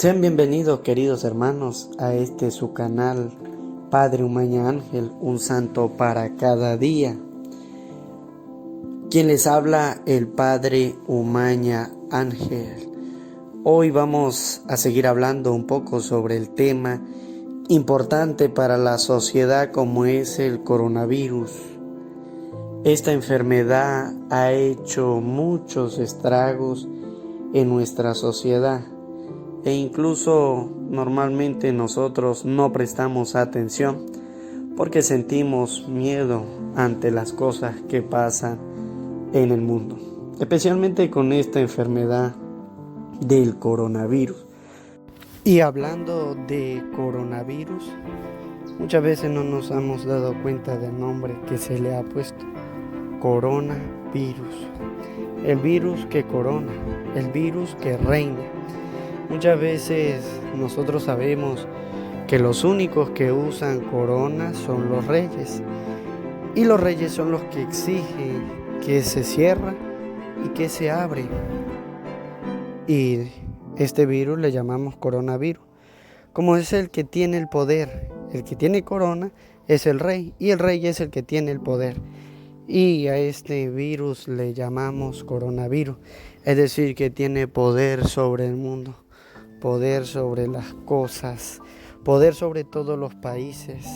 Sean bienvenidos, queridos hermanos, a este su canal Padre Umaña Ángel, un santo para cada día. Quien les habla, el Padre Umaña Ángel. Hoy vamos a seguir hablando un poco sobre el tema importante para la sociedad como es el coronavirus. Esta enfermedad ha hecho muchos estragos en nuestra sociedad. E incluso normalmente nosotros no prestamos atención porque sentimos miedo ante las cosas que pasan en el mundo, especialmente con esta enfermedad del coronavirus. Y hablando de coronavirus, muchas veces no nos hemos dado cuenta del nombre que se le ha puesto: coronavirus. El virus que corona, el virus que reina. Muchas veces nosotros sabemos que los únicos que usan corona son los reyes, y los reyes son los que exigen que se cierre y que se abre, y este virus le llamamos coronavirus. Como es el que tiene el poder, el que tiene corona es el rey, y el rey es el que tiene el poder, y a este virus le llamamos coronavirus, es decir, que tiene poder sobre el mundo, poder sobre las cosas, poder sobre todos los países,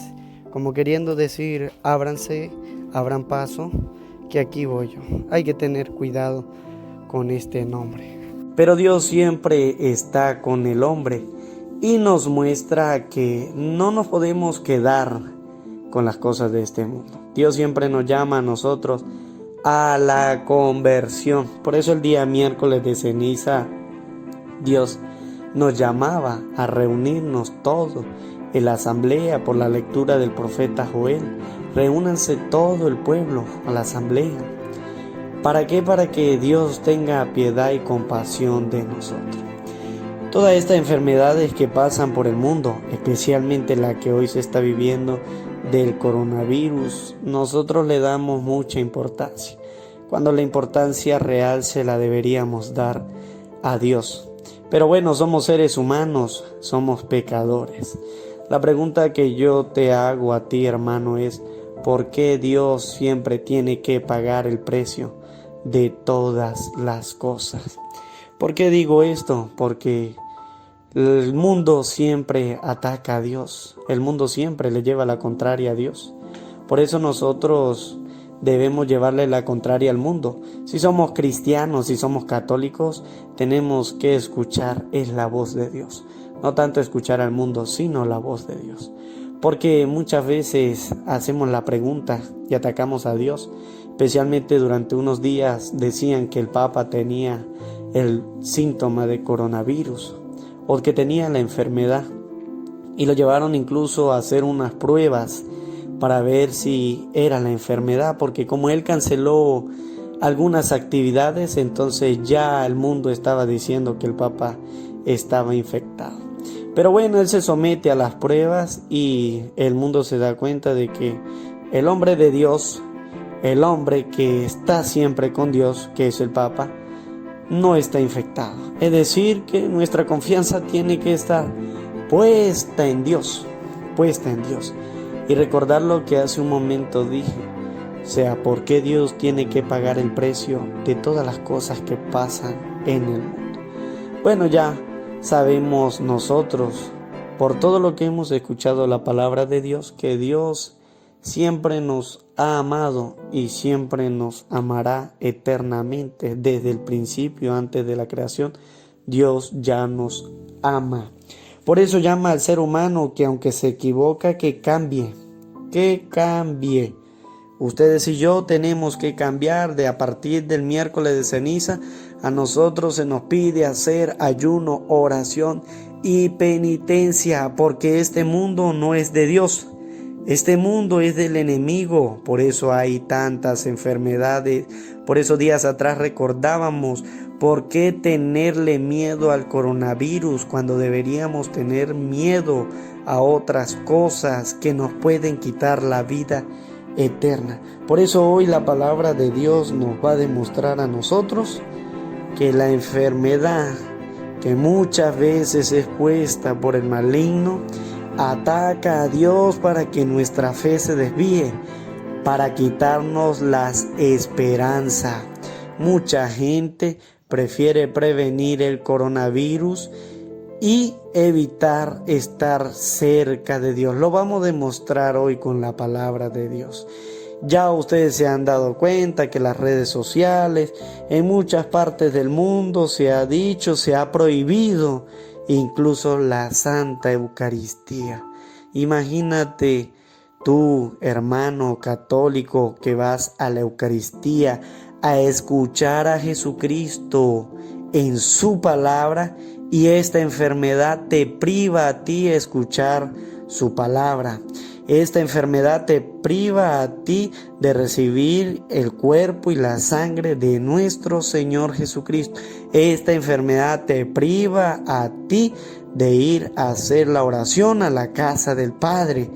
como queriendo decir: ábranse, abran paso, que aquí voy yo. Hay que tener cuidado con este nombre. Pero Dios siempre está con el hombre y nos muestra que no nos podemos quedar con las cosas de este mundo. Dios siempre nos llama a nosotros a la conversión. Por eso el día miércoles de ceniza, Dios nos llamaba a reunirnos todos en la asamblea por la lectura del profeta Joel. Reúnanse todo el pueblo a la asamblea. ¿Para qué? Para que Dios tenga piedad y compasión de nosotros. Todas estas enfermedades que pasan por el mundo, especialmente la que hoy se está viviendo del coronavirus, nosotros le damos mucha importancia, cuando la importancia real se la deberíamos dar a Dios. Pero bueno, somos seres humanos, somos pecadores. La pregunta que yo te hago a ti, hermano, es: ¿por qué Dios siempre tiene que pagar el precio de todas las cosas? ¿Por qué digo esto? Porque el mundo siempre ataca a Dios, el mundo siempre le lleva la contraria a Dios. Por eso nosotros debemos llevarle la contraria al mundo. Si somos cristianos, si somos católicos, tenemos que escuchar la voz de Dios. No tanto escuchar al mundo, sino la voz de Dios. Porque muchas veces hacemos la pregunta y atacamos a Dios. Especialmente durante unos días decían que el Papa tenía el síntoma de coronavirus, o que tenía la enfermedad, y lo llevaron incluso a hacer unas pruebas para ver si era la enfermedad, porque como él canceló algunas actividades, entonces ya el mundo estaba diciendo que el Papa estaba infectado. Pero bueno, él se somete a las pruebas y el mundo se da cuenta de que el hombre de Dios, el hombre que está siempre con Dios, que es el Papa, no está infectado. Es decir, que nuestra confianza tiene que estar puesta en Dios, puesta en Dios. Y recordar lo que hace un momento dije, o sea, ¿por qué Dios tiene que pagar el precio de todas las cosas que pasan en el mundo? Bueno, ya sabemos nosotros, por todo lo que hemos escuchado la palabra de Dios, que Dios siempre nos ha amado y siempre nos amará eternamente. Desde el principio, antes de la creación, Dios ya nos ama. Por eso llama al ser humano que, aunque se equivoca, que cambie, que cambie. Ustedes y yo tenemos que cambiar. De a partir del miércoles de ceniza, a nosotros se nos pide hacer ayuno, oración y penitencia, porque este mundo no es de Dios. Este mundo es del enemigo. Por eso hay tantas enfermedades. Por eso días atrás recordábamos: ¿por qué tenerle miedo al coronavirus cuando deberíamos tener miedo a otras cosas que nos pueden quitar la vida eterna? Por eso hoy la palabra de Dios nos va a demostrar a nosotros que la enfermedad que muchas veces es puesta por el maligno, ataca a Dios para que nuestra fe se desvíe, para quitarnos la esperanza. Mucha gente prefiere prevenir el coronavirus y evitar estar cerca de Dios. Lo vamos a demostrar hoy con la palabra de Dios. Ya ustedes se han dado cuenta que las redes sociales, en muchas partes del mundo se ha dicho, se ha prohibido incluso la Santa Eucaristía. Imagínate tú, hermano católico, que vas a la Eucaristía a escuchar a Jesucristo en su palabra, y esta enfermedad te priva a ti escuchar su palabra. Esta enfermedad te priva a ti de recibir el cuerpo y la sangre de nuestro Señor Jesucristo. Esta enfermedad te priva a ti de ir a hacer la oración a la casa del Padre,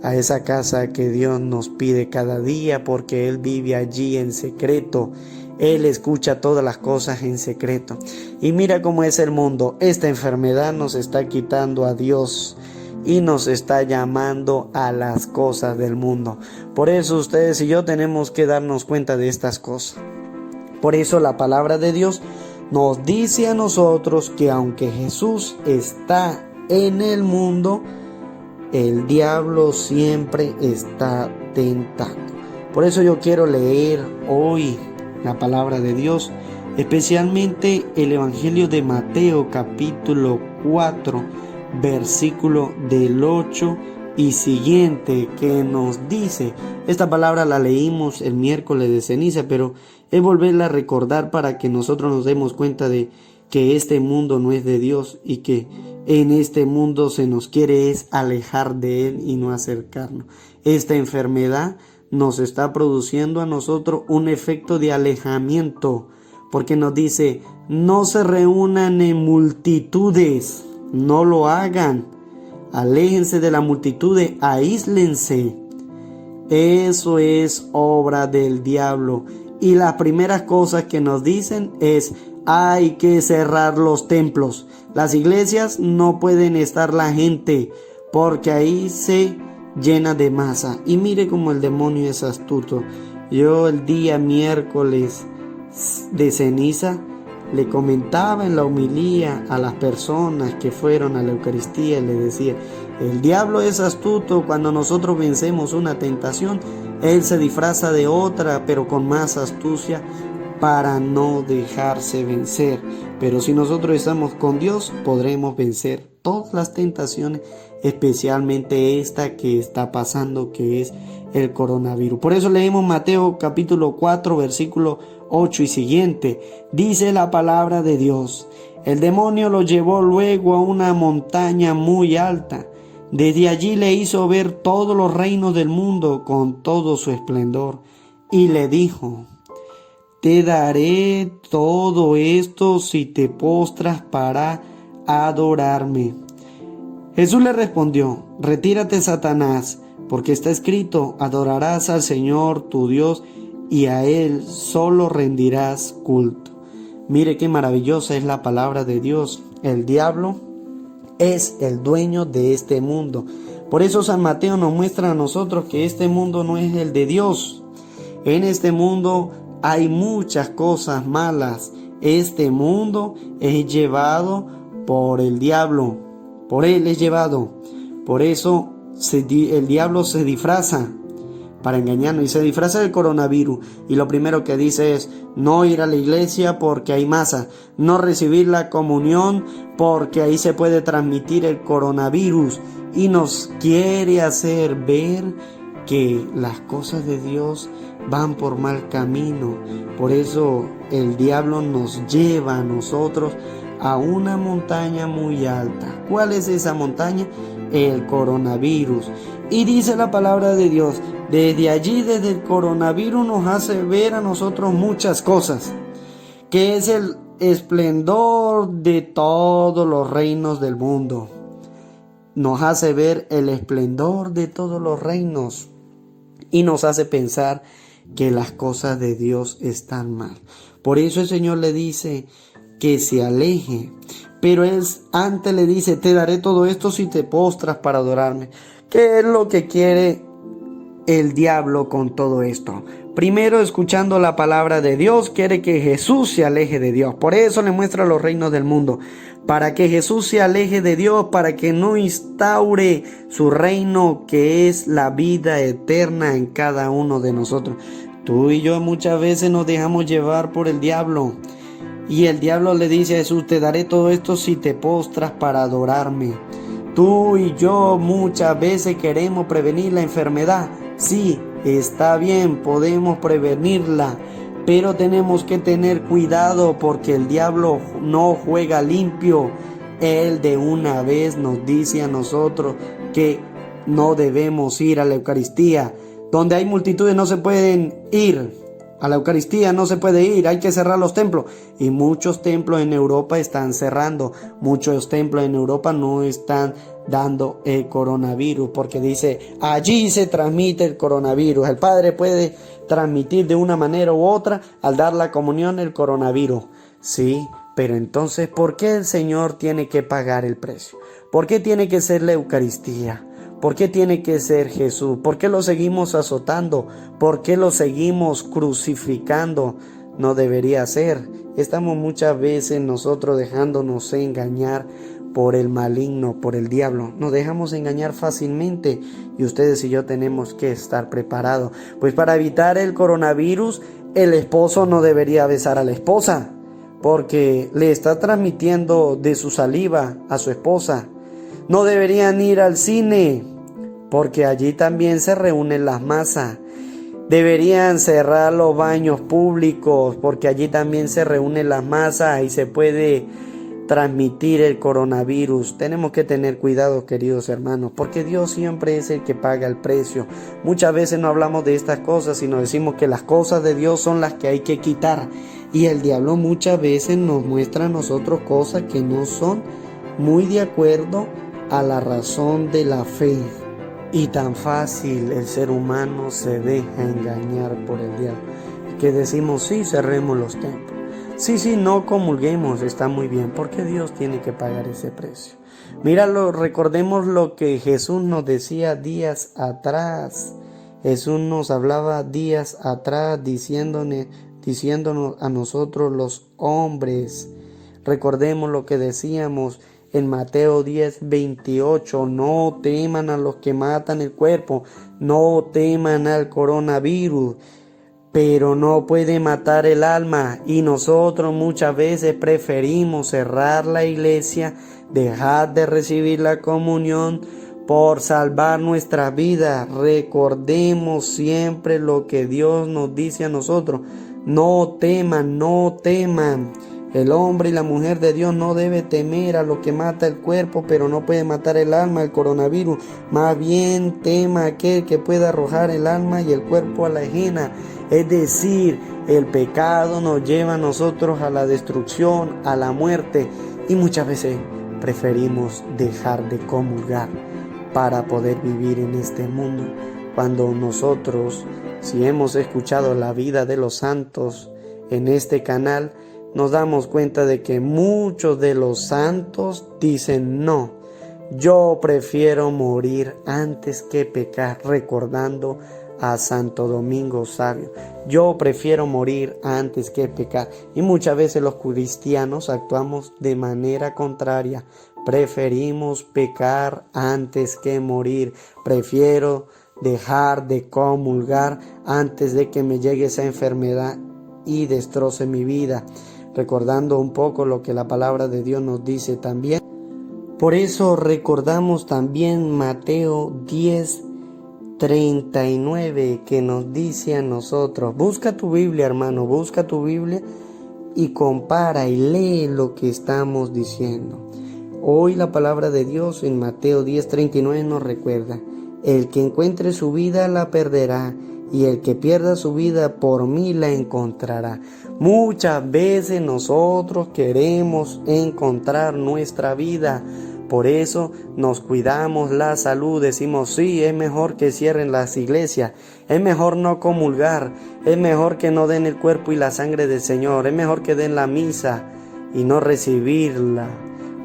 a esa casa que Dios nos pide cada día, porque Él vive allí en secreto. Él escucha todas las cosas en secreto. Y mira cómo es el mundo. Esta enfermedad nos está quitando a Dios y nos está llamando a las cosas del mundo. Por eso ustedes y yo tenemos que darnos cuenta de estas cosas. Por eso la palabra de Dios nos dice a nosotros que aunque Jesús está en el mundo, el diablo siempre está tentando. Por eso yo quiero leer hoy la palabra de Dios, especialmente el Evangelio de Mateo capítulo 4, versículo del 8 y siguiente, que nos dice, esta palabra la leímos el miércoles de ceniza, pero es volverla a recordar para que nosotros nos demos cuenta de que este mundo no es de Dios y que en este mundo se nos quiere es alejar de Él y no acercarnos. Esta enfermedad nos está produciendo a nosotros un efecto de alejamiento, porque nos dice, no se reúnan en multitudes, no lo hagan, aléjense de la multitud, aíslense. Eso es obra del diablo. Y las primeras cosas que nos dicen es, hay que cerrar los templos. Las iglesias no pueden estar la gente, porque ahí se llena de masa. Y mire cómo el demonio es astuto. Yo el día miércoles de ceniza le comentaba en la homilía a las personas que fueron a la Eucaristía, y le decía, el diablo es astuto. Cuando nosotros vencemos una tentación, él se disfraza de otra, pero con más astucia, para no dejarse vencer. Pero si nosotros estamos con Dios, podremos vencer todas las tentaciones, especialmente esta que está pasando, que es el coronavirus. Por eso leemos Mateo capítulo 4, versículo 8 y siguiente. Dice la palabra de Dios: el demonio lo llevó luego a una montaña muy alta. Desde allí le hizo ver todos los reinos del mundo con todo su esplendor, y le dijo: te daré todo esto si te postras para adorarme. Jesús le respondió: retírate, Satanás, porque está escrito, adorarás al Señor tu Dios y a Él solo rendirás culto. Mire qué maravillosa es la palabra de Dios. El diablo es el dueño de este mundo. Por eso San Mateo nos muestra a nosotros que este mundo no es el de Dios. En este mundo hay muchas cosas malas. Este mundo es llevado por el diablo. Por él es llevado. Por eso el diablo se disfraza para engañarnos, y se disfraza del coronavirus, y lo primero que dice es no ir a la iglesia porque hay masa, no recibir la comunión porque ahí se puede transmitir el coronavirus, y nos quiere hacer ver que las cosas de Dios van por mal camino. Por eso el diablo nos lleva a nosotros a una montaña muy alta. ¿Cuál es esa montaña? El coronavirus. Y dice la palabra de Dios, desde allí, desde el coronavirus, nos hace ver a nosotros muchas cosas, que es el esplendor de todos los reinos del mundo. Nos hace ver el esplendor de todos los reinos y nos hace pensar que las cosas de Dios están mal. Por eso el Señor le dice que se aleje. Pero él antes le dice, te daré todo esto si te postras para adorarme. ¿Qué es lo que quiere el diablo con todo esto? Primero, escuchando la palabra de Dios, quiere que Jesús se aleje de Dios. Por eso le muestra los reinos del mundo. Para que Jesús se aleje de Dios, para que no instaure su reino, que es la vida eterna en cada uno de nosotros. Tú y yo muchas veces nos dejamos llevar por el diablo. Y el diablo le dice a Jesús, te daré todo esto si te postras para adorarme. Tú y yo muchas veces queremos prevenir la enfermedad. Sí, está bien, podemos prevenirla, pero tenemos que tener cuidado porque el diablo no juega limpio. Él de una vez nos dice a nosotros que no debemos ir a la Eucaristía. Donde hay multitudes no se pueden ir. A la Eucaristía no se puede ir, hay que cerrar los templos. Y muchos templos en Europa están cerrando. Muchos templos en Europa no están dando el coronavirus porque dice, allí se transmite el coronavirus. El Padre puede transmitir de una manera u otra al dar la comunión el coronavirus. Sí, pero entonces, ¿por qué el Señor tiene que pagar el precio? ¿Por qué tiene que ser la Eucaristía? ¿Por qué tiene que ser Jesús? ¿Por qué lo seguimos azotando? ¿Por qué lo seguimos crucificando? No debería ser. Estamos muchas veces nosotros dejándonos engañar por el maligno, por el diablo. Nos dejamos engañar fácilmente y ustedes y yo tenemos que estar preparados. Pues para evitar el coronavirus, el esposo no debería besar a la esposa porque le está transmitiendo de su saliva a su esposa. No deberían ir al cine porque allí también se reúnen las masas. Deberían cerrar los baños públicos porque allí también se reúnen las masas y se puede transmitir el coronavirus. Tenemos que tener cuidado, queridos hermanos, porque Dios siempre es el que paga el precio. Muchas veces no hablamos de estas cosas, sino decimos que las cosas de Dios son las que hay que quitar. Y el diablo muchas veces nos muestra a nosotros cosas que no son muy de acuerdo a la razón de la fe. Y tan fácil el ser humano se deja engañar por el diablo, que decimos, sí, cerremos los templos. Sí, no comulguemos, está muy bien, porque Dios tiene que pagar ese precio. Míralo, recordemos lo que Jesús nos decía días atrás. Jesús nos hablaba días atrás diciéndonos a nosotros los hombres. Recordemos lo que decíamos en Mateo 10:28, no teman a los que matan el cuerpo, no teman al coronavirus, pero no puede matar el alma. Y nosotros muchas veces preferimos cerrar la iglesia, dejar de recibir la comunión por salvar nuestra vida. Recordemos siempre lo que Dios nos dice a nosotros, no teman, no teman. El hombre y la mujer de Dios no debe temer a lo que mata el cuerpo, pero no puede matar el alma, el coronavirus. Más bien tema aquel que pueda arrojar el alma y el cuerpo a la ajena. Es decir, el pecado nos lleva a nosotros a la destrucción, a la muerte. Y muchas veces preferimos dejar de comulgar para poder vivir en este mundo. Cuando nosotros, si hemos escuchado la vida de los santos en este canal, nos damos cuenta de que muchos de los santos dicen no, yo prefiero morir antes que pecar, recordando a Santo Domingo Sabio. Yo prefiero morir antes que pecar. Y muchas veces los cristianos actuamos de manera contraria. Preferimos pecar antes que morir. Prefiero dejar de comulgar antes de que me llegue esa enfermedad y destroce mi vida. Recordando un poco lo que la palabra de Dios nos dice también. Por eso recordamos también Mateo 10:39 que nos dice a nosotros, busca tu Biblia, hermano, busca tu Biblia y compara y lee lo que estamos diciendo. Hoy la palabra de Dios en Mateo 10:39 nos recuerda, el que encuentre su vida la perderá, y el que pierda su vida por mí la encontrará. Muchas veces nosotros queremos encontrar nuestra vida. Por eso nos cuidamos la salud. Decimos, sí, es mejor que cierren las iglesias. Es mejor no comulgar. Es mejor que no den el cuerpo y la sangre del Señor. Es mejor que den la misa. y no recibirla.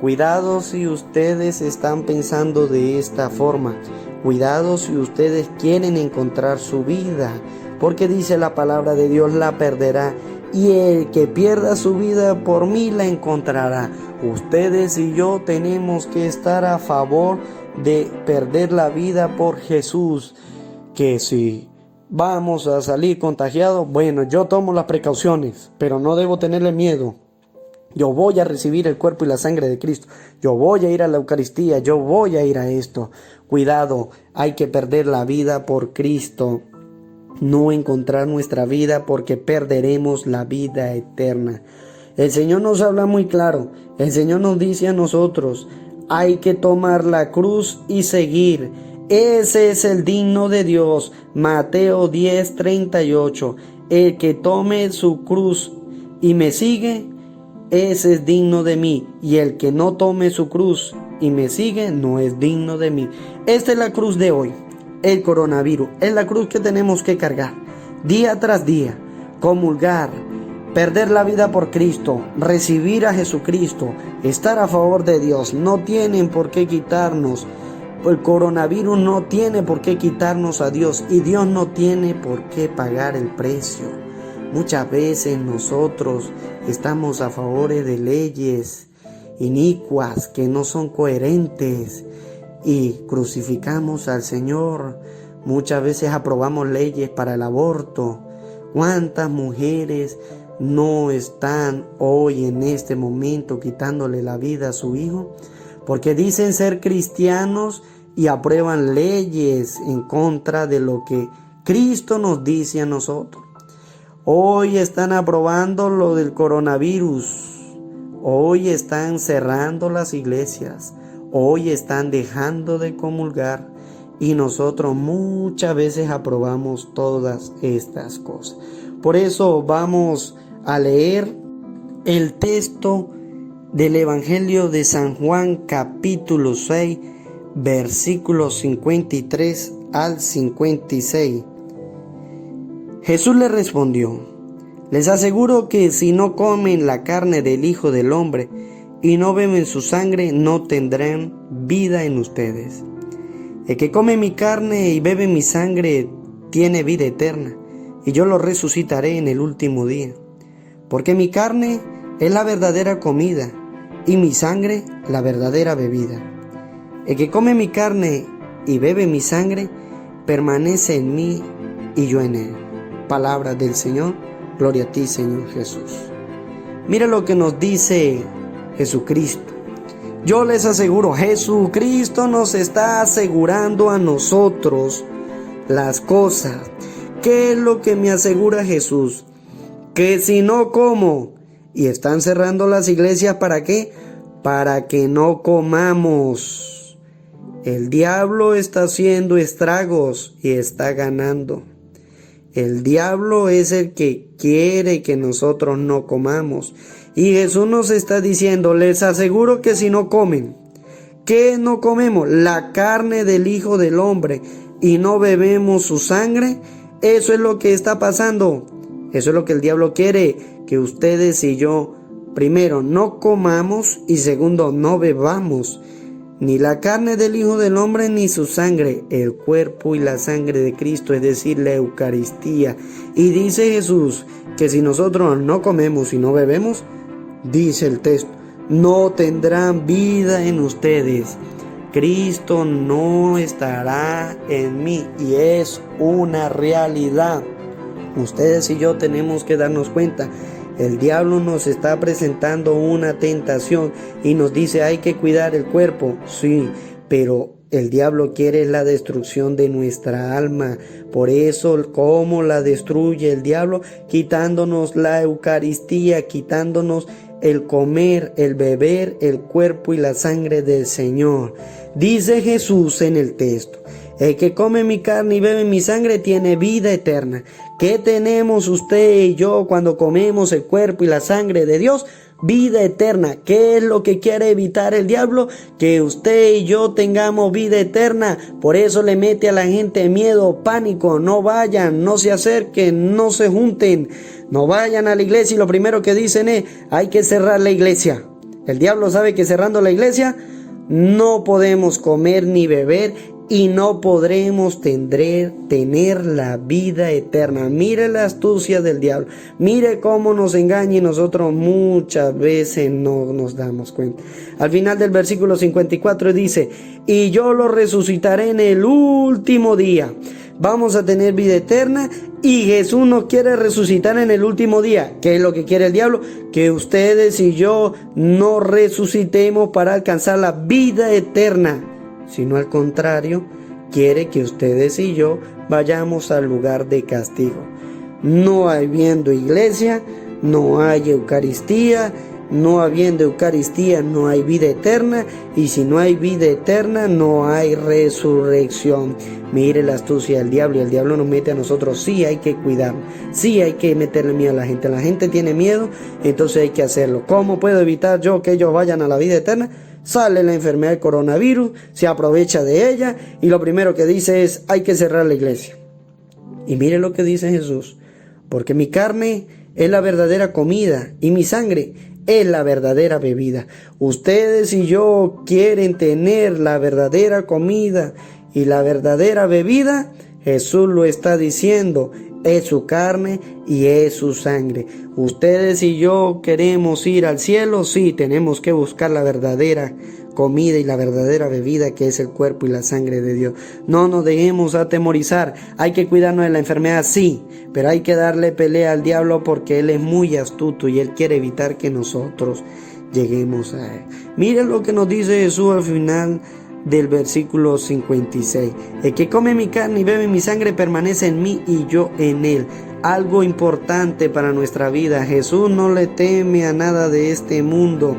Cuidado si ustedes están pensando de esta forma. Cuidado si ustedes quieren encontrar su vida, porque dice la palabra de Dios, la perderá, y el que pierda su vida por mí la encontrará. Ustedes y yo tenemos que estar a favor de perder la vida por Jesús, que si vamos a salir contagiados, bueno, yo tomo las precauciones, pero no debo tenerle miedo. Yo voy a recibir el cuerpo y la sangre de Cristo. Yo voy a ir a la Eucaristía. Yo voy a ir a esto. Cuidado, hay que perder la vida por Cristo. No encontrar nuestra vida, porque perderemos la vida eterna. El Señor nos habla muy claro. El Señor nos dice a nosotros, hay que tomar la cruz y seguir. Ese es el digno de Dios. Mateo 10:38. El que tome su cruz y me sigue, ese es digno de mí, y el que no tome su cruz y me sigue no es digno de mí. Esta es la cruz de hoy, el coronavirus. Es la cruz que tenemos que cargar día tras día, comulgar, perder la vida por Cristo, recibir a Jesucristo, estar a favor de Dios. No tienen por qué quitarnos. El coronavirus no tiene por qué quitarnos a Dios, y Dios no tiene por qué pagar el precio. Muchas veces nosotros estamos a favor de leyes inicuas que no son coherentes y crucificamos al Señor. Muchas veces aprobamos leyes para el aborto. ¿Cuántas mujeres no están hoy en este momento quitándole la vida a su hijo? Porque dicen ser cristianos y aprueban leyes en contra de lo que Cristo nos dice a nosotros. Hoy están aprobando lo del coronavirus. Hoy están cerrando las iglesias. Hoy están dejando de comulgar. Y nosotros muchas veces aprobamos todas estas cosas. Por eso vamos a leer el texto del Evangelio de San Juan, capítulo 6, versículos 53 al 56. Jesús le respondió: les aseguro que si no comen la carne del Hijo del Hombre y no beben su sangre, no tendrán vida en ustedes. El que come mi carne y bebe mi sangre tiene vida eterna, y yo lo resucitaré en el último día. Porque mi carne es la verdadera comida, y mi sangre la verdadera bebida. El que come mi carne y bebe mi sangre, permanece en mí y yo en él. Palabra del Señor. Gloria a ti, Señor Jesús. Mira lo que nos dice Jesucristo. Yo les aseguro, Jesucristo nos está asegurando a nosotros las cosas. ¿Qué es lo que me asegura Jesús? Que si no como, y están cerrando las iglesias, ¿para qué? Para que no comamos. El diablo está haciendo estragos y está ganando. El diablo es el que quiere que nosotros no comamos. Y Jesús nos está diciendo, les aseguro que si no comen, ¿qué no comemos? La carne del Hijo del Hombre, y no bebemos su sangre. Eso es lo que está pasando. Eso es lo que el diablo quiere, que ustedes y yo, primero, no comamos, y segundo, no bebamos ni la carne del Hijo del Hombre ni su sangre, el cuerpo y la sangre de Cristo, es decir, la Eucaristía. Y dice Jesús que si nosotros no comemos y no bebemos, dice el texto, no tendrán vida en ustedes. Cristo no estará en mí, y es una realidad. Ustedes y yo tenemos que darnos cuenta. El diablo nos está presentando una tentación y nos dice hay que cuidar el cuerpo. Sí, pero el diablo quiere la destrucción de nuestra alma. Por eso, ¿cómo la destruye el diablo? Quitándonos la Eucaristía, quitándonos el comer, el beber, el cuerpo y la sangre del Señor. Dice Jesús en el texto, el que come mi carne y bebe mi sangre tiene vida eterna. ¿Qué tenemos usted y yo cuando comemos el cuerpo y la sangre de Dios? vida eterna. ¿Qué es lo que quiere evitar el diablo? Que usted y yo tengamos vida eterna. Por eso le mete a la gente miedo, pánico. No vayan, no se acerquen, no se junten, no vayan a la iglesia. Y lo primero que dicen es, hay que cerrar la iglesia. El diablo sabe que cerrando la iglesia no podemos comer ni beber y no podremos tener la vida eterna. Mire la astucia del diablo. Mire cómo nos engaña y nosotros muchas veces no nos damos cuenta. Al final del versículo 54 dice, y yo lo resucitaré en el último día. Vamos a tener vida eterna y Jesús nos quiere resucitar en el último día. ¿Qué es lo que quiere el diablo? Que ustedes y yo no resucitemos para alcanzar la vida eterna, sino al contrario, quiere que ustedes y yo vayamos al lugar de castigo. No habiendo iglesia, no hay Eucaristía. No habiendo Eucaristía, no hay vida eterna, y si no hay vida eterna, no hay resurrección. Mire la astucia del diablo, y el diablo nos mete a nosotros. Sí hay que cuidarnos, sí hay que meterle miedo a la gente tiene miedo, entonces hay que hacerlo. ¿Cómo puedo evitar yo que ellos vayan a la vida eterna? Sale la enfermedad del coronavirus, se aprovecha de ella, y lo primero que dice es, hay que cerrar la iglesia. Y mire lo que dice Jesús, porque mi carne es la verdadera comida, y mi sangre es la verdadera bebida. Ustedes y yo quieren tener la verdadera comida y la verdadera bebida. Jesús lo está diciendo, es su carne y es su sangre. Ustedes y yo queremos ir al cielo, sí, tenemos que buscar la verdadera comida y la verdadera bebida, que es el cuerpo y la sangre de Dios. No nos dejemos atemorizar. Hay que cuidarnos de la enfermedad, sí, pero hay que darle pelea al diablo porque él es muy astuto y él quiere evitar que nosotros lleguemos a él. Miren lo que nos dice Jesús al final del versículo 56. El que come mi carne y bebe mi sangre permanece en mí y yo en él. Algo importante para nuestra vida. Jesús no le teme a nada de este mundo.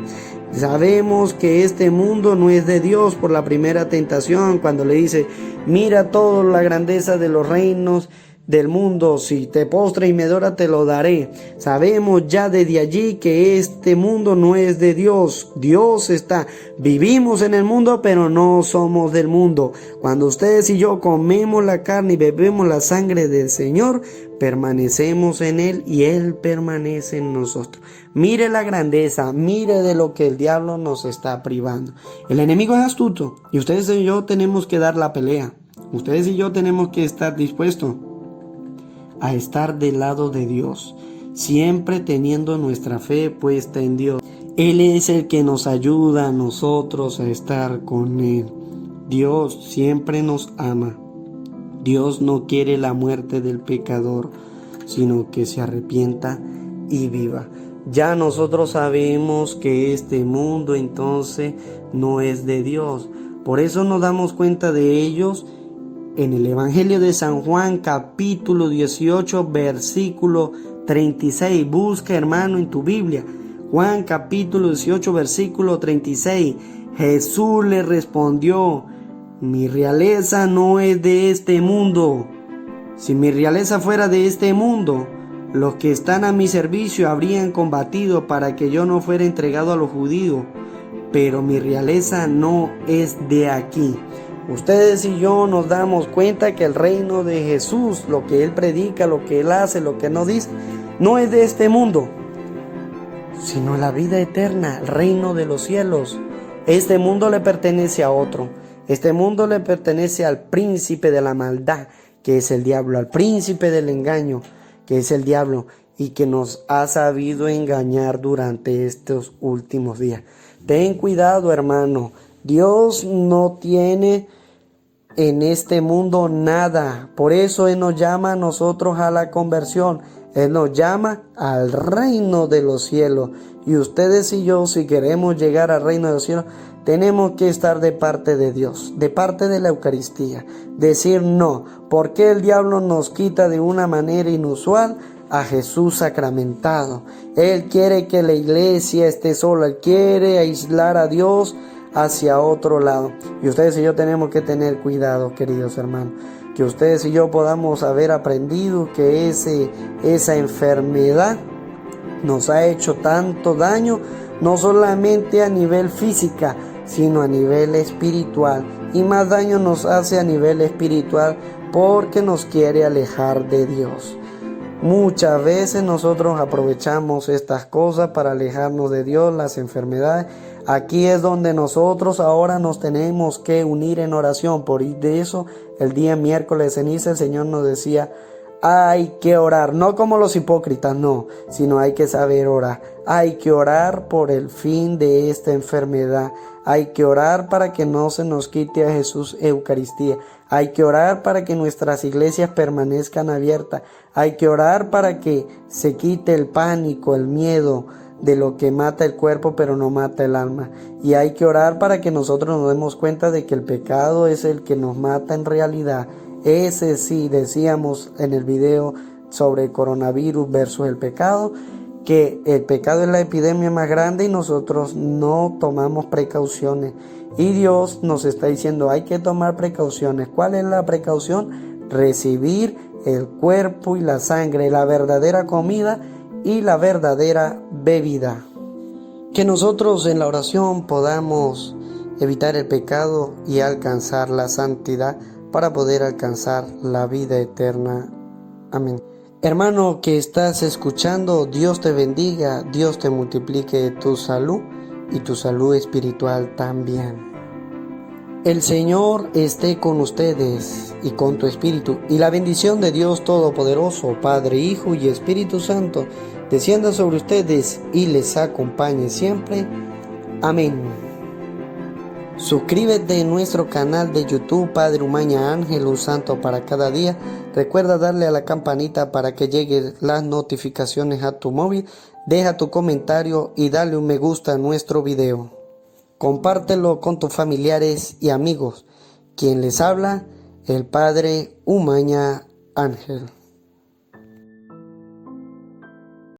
Sabemos que este mundo no es de Dios por la primera tentación, cuando le dice, mira toda la grandeza de los reinos del mundo, si te postras y me adoras te lo daré. Sabemos ya desde allí que este mundo no es de Dios. Dios está, vivimos en el mundo pero no somos del mundo. Cuando ustedes y yo comemos la carne y bebemos la sangre del Señor, permanecemos en Él y Él permanece en nosotros. Mire la grandeza, mire de lo que el diablo nos está privando. El enemigo es astuto y ustedes y yo tenemos que dar la pelea. Ustedes y yo tenemos que estar dispuestos a estar del lado de Dios, siempre teniendo nuestra fe puesta en Dios. Él es el que nos ayuda a nosotros a estar con Él. Dios siempre nos ama. Dios no quiere la muerte del pecador, sino que se arrepienta y viva. Ya nosotros sabemos que este mundo entonces no es de Dios. Por eso nos damos cuenta de ellos en el Evangelio de San Juan, capítulo 18, versículo 36. Busca, hermano, en tu Biblia. Juan, capítulo 18, versículo 36. Jesús le respondió, mi realeza no es de este mundo. Si mi realeza fuera de este mundo, los que están a mi servicio habrían combatido para que yo no fuera entregado a los judíos. Pero mi realeza no es de aquí. Ustedes y yo nos damos cuenta que el reino de Jesús, lo que Él predica, lo que Él hace, lo que nos dice, no es de este mundo, sino la vida eterna, el reino de los cielos. Este mundo le pertenece a otro. Este mundo le pertenece al príncipe de la maldad, que es el diablo, al príncipe del engaño, que es el diablo, y que nos ha sabido engañar durante estos últimos días. Ten cuidado, hermano. Dios no tiene en este mundo nada. Por eso Él nos llama a nosotros a la conversión. Él nos llama al reino de los cielos. Y ustedes y yo, si queremos llegar al reino de los cielos, tenemos que estar de parte de Dios, de parte de la Eucaristía. Decir no. ¿Por qué el diablo nos quita de una manera inusual a Jesús sacramentado? Él quiere que la iglesia esté sola. Él quiere aislar a Dios hacia otro lado. Y ustedes y yo tenemos que tener cuidado, queridos hermanos, que ustedes y yo podamos haber aprendido que esa enfermedad nos ha hecho tanto daño, no solamente a nivel física, sino a nivel espiritual. Y más daño nos hace a nivel espiritual porque nos quiere alejar de Dios. Muchas veces nosotros aprovechamos estas cosas para alejarnos de Dios, las enfermedades. Aquí es donde nosotros ahora nos tenemos que unir en oración. Por eso el día miércoles de ceniza el Señor nos decía: hay que orar, no como los hipócritas, no, sino hay que saber orar. Hay que orar por el fin de esta enfermedad. Hay que orar para que no se nos quite a Jesús Eucaristía. Hay que orar para que nuestras iglesias permanezcan abiertas. Hay que orar para que se quite el pánico, el miedo de lo que mata el cuerpo pero no mata el alma. Y hay que orar para que nosotros nos demos cuenta de que el pecado es el que nos mata en realidad. Ese sí, decíamos en el video sobre el coronavirus versus el pecado, que el pecado es la epidemia más grande y nosotros no tomamos precauciones. Y Dios nos está diciendo: hay que tomar precauciones. ¿Cuál es la precaución? Recibir el cuerpo y la sangre, la verdadera comida y la verdadera bebida. Que nosotros en la oración podamos evitar el pecado y alcanzar la santidad para poder alcanzar la vida eterna. Amén. Hermano que estás escuchando, Dios te bendiga, Dios te multiplique tu salud y tu salud espiritual también. El Señor esté con ustedes y con tu espíritu, y la bendición de Dios Todopoderoso, Padre, Hijo y Espíritu Santo, descienda sobre ustedes y les acompañe siempre. Amén. Suscríbete en nuestro canal de YouTube Padre Umaña Ángel, un santo para cada día. Recuerda darle a la campanita para que lleguen las notificaciones a tu móvil. Deja tu comentario y dale un me gusta a nuestro video. Compártelo con tus familiares y amigos. Quien les habla, el Padre Umaña Ángel.